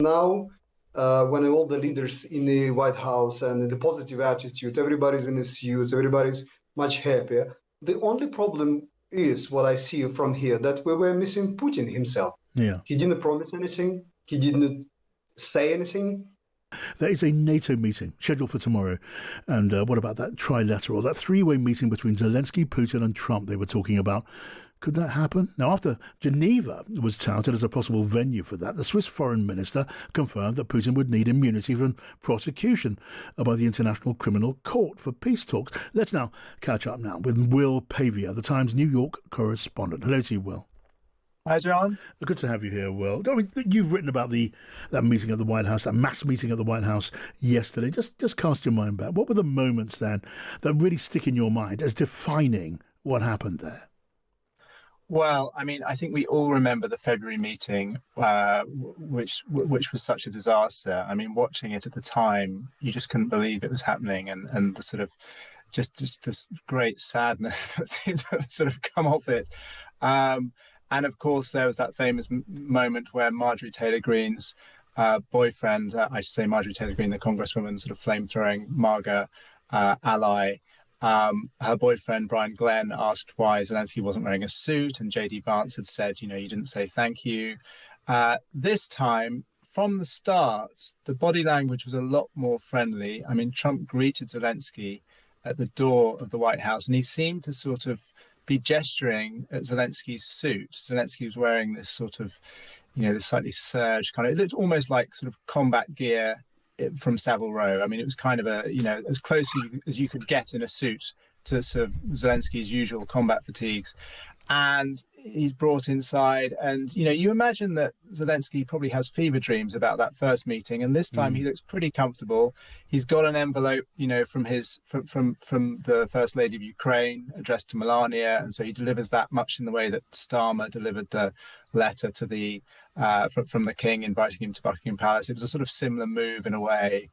Now, when all the leaders in the White House and the positive attitude, everybody's in his suits, everybody's much happier. The only problem is what I see from here, that we were missing Putin himself. Yeah. He didn't promise anything. He didn't say anything. There is a NATO meeting scheduled for tomorrow. And what about that trilateral, that three-way meeting between Zelensky, Putin and Trump they were talking about? Could that happen? Now, after Geneva was touted as a possible venue for that, the Swiss foreign minister confirmed that Putin would need immunity from prosecution by the International Criminal Court for peace talks. Let's now catch up now with Will Pavia, the Times New York correspondent. Hello to you, Will. Hi, John. Good to have you here, Will. I mean, you've written about that meeting at the White House, that mass meeting at the White House yesterday. Just cast your mind back. What were the moments then that really stick in your mind as defining what happened there? Well, I mean, I think we all remember the February meeting, which was such a disaster. I mean, watching it at the time, you just couldn't believe it was happening, and the sort of just this great sadness that seemed to sort of come off it. And of course, there was that famous moment where Marjorie Taylor Greene's boyfriend, I should say Marjorie Taylor Greene, the Congresswoman, sort of flame-throwing MAGA ally, her boyfriend, Brian Glenn, asked why Zelensky wasn't wearing a suit, and J.D. Vance had said, you didn't say thank you. This time, from the start, the body language was a lot more friendly. I mean, Trump greeted Zelensky at the door of the White House, and he seemed to sort of be gesturing at Zelensky's suit. Zelensky was wearing this sort of, this slightly serged kind of, it looked almost like sort of combat gear from Savile Row. I mean, it was kind of as close as you could get in a suit to sort of Zelensky's usual combat fatigues. And he's brought inside, and you imagine that Zelensky probably has fever dreams about that first meeting, and this time he looks pretty comfortable. He's got an envelope, from the First Lady of Ukraine addressed to Melania, and so he delivers that much in the way that Starmer delivered the letter to the from the king inviting him to Buckingham Palace. It was a sort of similar move in a way.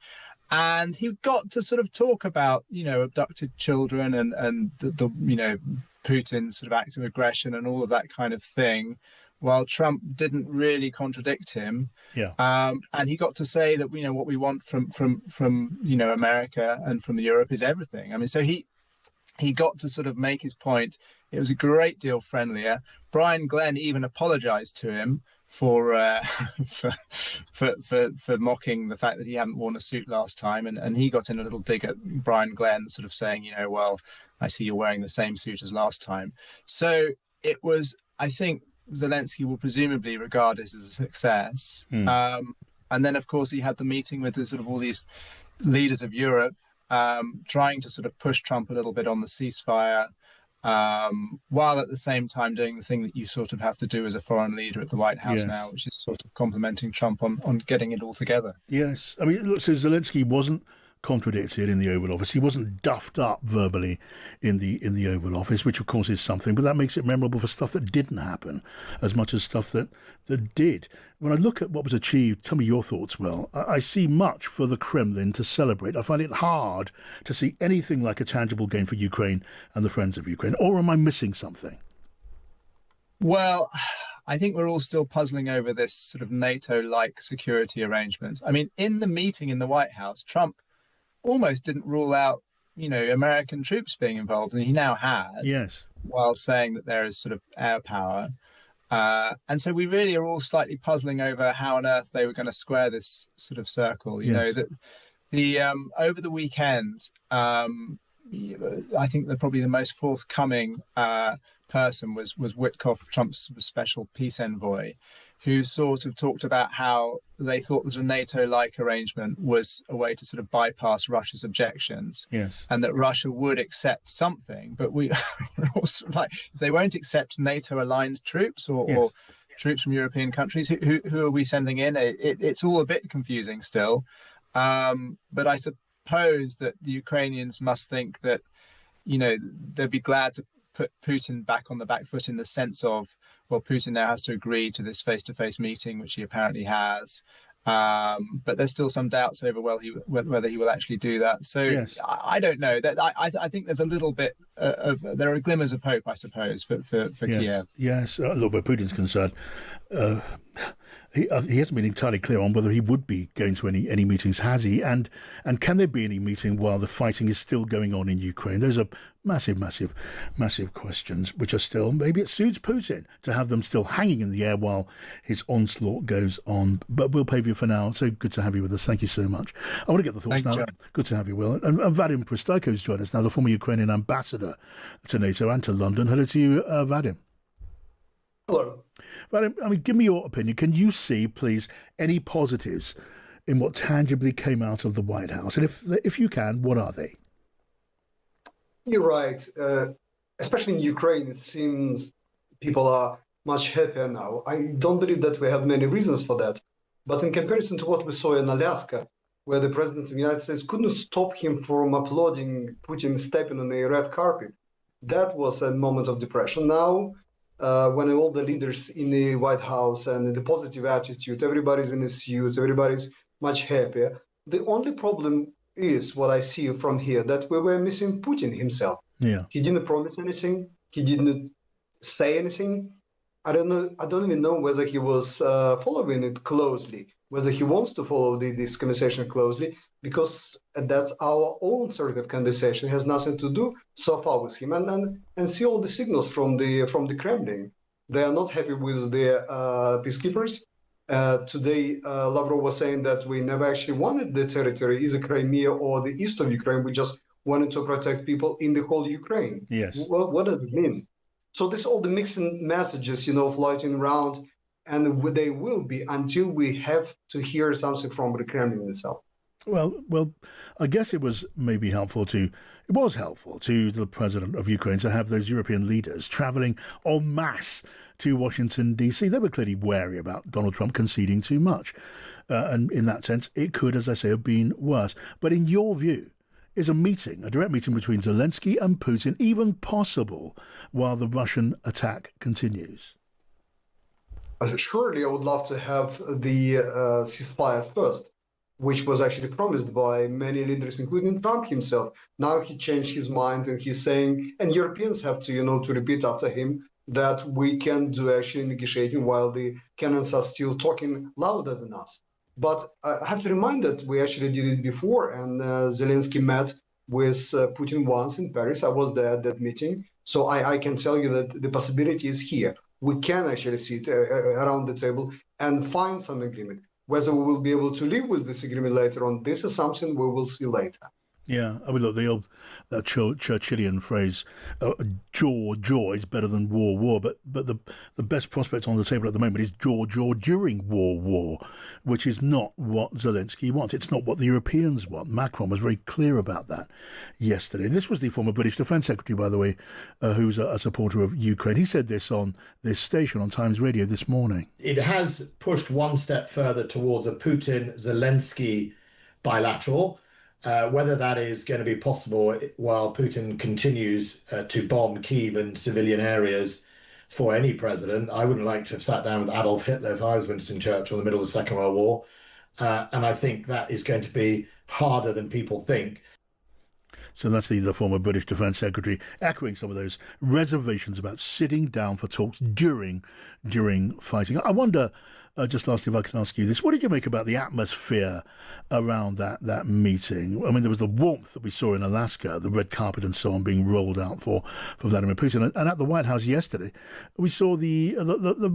And he got to sort of talk about, abducted children and the Putin's sort of act of aggression and all of that kind of thing, while Trump didn't really contradict him. Yeah. And he got to say that, what we want from America and from Europe is everything. I mean, so he got to sort of make his point. It was a great deal friendlier. Brian Glenn even apologized to him for mocking the fact that he hadn't worn a suit last time, and he got in a little dig at Brian Glenn, sort of saying, well, I see you're wearing the same suit as last time. So it was, I think Zelensky will presumably regard this as a success. And then, of course, he had the meeting with the sort of all these leaders of Europe, trying to sort of push Trump a little bit on the ceasefire, while at the same time doing the thing that you sort of have to do as a foreign leader at the White House now, which is sort of complimenting Trump on getting it all together. Yes. I mean, look, so Zelensky wasn't contradicted in the Oval Office. He wasn't duffed up verbally in the Oval Office, which of course is something, but that makes it memorable for stuff that didn't happen as much as stuff that did. When I look at what was achieved, tell me your thoughts, Will. I see much for the Kremlin to celebrate. I find it hard to see anything like a tangible gain for Ukraine and the friends of Ukraine. Or am I missing something? Well, I think we're all still puzzling over this sort of NATO-like security arrangement. I mean, in the meeting in the White House, Trump almost didn't rule out, American troops being involved, and he now has. Yes. While saying that there is sort of air power. And so we really are all slightly puzzling over how on earth they were going to square this sort of circle. That the over the weekend, I think that probably the most forthcoming person was Witkoff, Trump's special peace envoy, who sort of talked about how they thought that a NATO-like arrangement was a way to sort of bypass Russia's objections. Yes. And that Russia would accept something, but we're also like, if they won't accept NATO-aligned troops or troops from European countries, who are we sending in? It's all a bit confusing still. But I suppose that the Ukrainians must think that, they'd be glad to put Putin back on the back foot in the sense of, well, Putin now has to agree to this face-to-face meeting, which he apparently has. But there's still some doubts over whether he will actually do that. So I don't know. I think there's a little bit there are glimmers of hope, I suppose, for Kiev. Yes, look, where Putin's concerned, he hasn't been entirely clear on whether he would be going to any meetings, has he? And can there be any meeting while the fighting is still going on in Ukraine? Those are massive questions, which are still, maybe it suits Putin to have them still hanging in the air while his onslaught goes on. But we'll pay you for now. So good to have you with us. Thank you so much. I want to get the thoughts now. Good to have you, Will. And Vadym Prystaiko has joined us now, the former Ukrainian ambassador to NATO and to London. Hello to you, Vadym. Hello. Vadym, I mean, give me your opinion. Can you see, please, any positives in what tangibly came out of the White House? And if you can, what are they? You're right. Especially in Ukraine, it seems people are much happier now. I don't believe that we have many reasons for that. But in comparison to what we saw in Alaska, where the president of the United States couldn't stop him from applauding Putin stepping on a red carpet, that was a moment of depression. Now, when all the leaders in the White House and the positive attitude, everybody's in his suits, everybody's much happier. The only problem is what I see from here, that we were missing Putin himself. Yeah. He didn't promise anything. He didn't say anything. I don't know. I don't even know whether he was following it closely, whether he wants to follow this conversation closely, because that's our own sort of conversation. It has nothing to do so far with him. And see all the signals from the Kremlin. They are not happy with their peacekeepers. Today, Lavrov was saying that we never actually wanted the territory, either Crimea or the east of Ukraine. We just wanted to protect people in the whole Ukraine. Yes. What does it mean? So this all the mixing messages, floating around, and they will be until we have to hear something from the Kremlin itself. Well, I guess it was helpful to the president of Ukraine to have those European leaders travelling en masse to Washington, D.C. They were clearly wary about Donald Trump conceding too much. And in that sense, it could, as I say, have been worse. But in your view, is a direct meeting between Zelensky and Putin, even possible while the Russian attack continues? Surely I would love to have the ceasefire first, which was actually promised by many leaders, including Trump himself. Now he changed his mind and he's saying, and Europeans have to, to repeat after him, that we can do actually negotiating while the cannons are still talking louder than us. But I have to remind that we actually did it before, and Zelensky met with Putin once in Paris. I was there at that meeting. So I can tell you that the possibility is here. We can actually sit around the table and find some agreement. Whether we will be able to live with this agreement later on, this is something we will see later. Yeah, I mean, look, the old Churchillian phrase, jaw is better than war. But the best prospect on the table at the moment is jaw during war, which is not what Zelensky wants. It's not what the Europeans want. Macron was very clear about that yesterday. This was the former British Defence Secretary, by the way, who's a supporter of Ukraine. He said this on this station on Times Radio this morning. It has pushed one step further towards a Putin-Zelensky bilateral. Whether that is going to be possible while Putin continues to bomb Kyiv and civilian areas for any president, I wouldn't like to have sat down with Adolf Hitler if I was Winston Churchill in the middle of the Second World War. And I think that is going to be harder than people think. So that's the former British Defence Secretary echoing some of those reservations about sitting down for talks during fighting. I wonder, just lastly, if I can ask you this, what did you make about the atmosphere around that meeting? I mean, there was the warmth that we saw in Alaska, the red carpet and so on being rolled out for Vladimir Putin. And at the White House yesterday, we saw the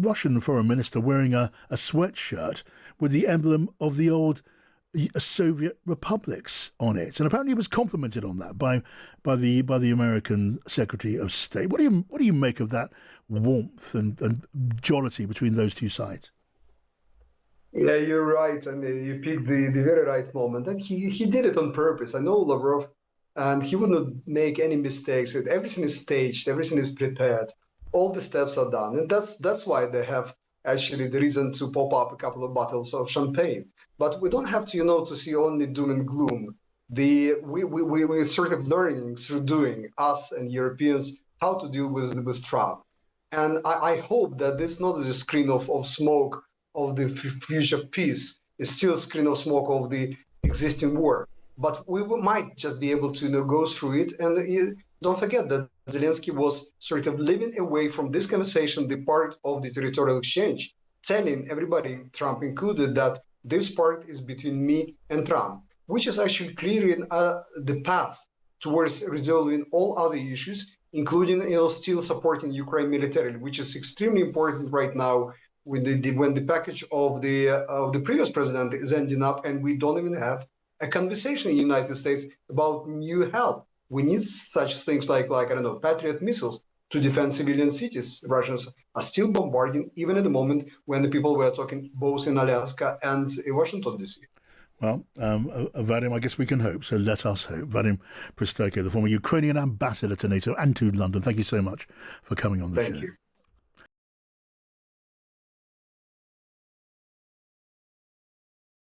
Russian foreign minister wearing a sweatshirt with the emblem of the old Soviet republics on it, and apparently he was complimented on that by the American Secretary of State. What do you make of that warmth and jollity between those two sides? Yeah, you're right, and you picked the very right moment, and he did it on purpose. I know Lavrov, and he would not make any mistakes. Everything is staged, everything is prepared, all the steps are done, and that's why they have actually the reason to pop up a couple of bottles of champagne. But we don't have to, to see only doom and gloom. We're sort of learning through doing, us and Europeans, how to deal with Trump. And I hope that this not is a screen of smoke of the future peace. It's still a screen of smoke of the existing war. But we might just be able to go through it. And don't forget that Zelensky was sort of living away from this conversation, the part of the territorial exchange. telling everybody, Trump included, that this part is between me and Trump, which is actually clearing the path towards resolving all other issues, including still supporting Ukraine militarily, which is extremely important right now when the package of the previous president is ending up, and we don't even have a conversation in the United States about new help. We need such things like I don't know, Patriot missiles to defend civilian cities. Russians are still bombarding, even at the moment when the people were talking both in Alaska and in Washington, D.C. Well, Vadym, I guess we can hope, so let us hope. Vadym Prystaiko, the former Ukrainian ambassador to NATO and to London, thank you so much for coming on the show. Thank you.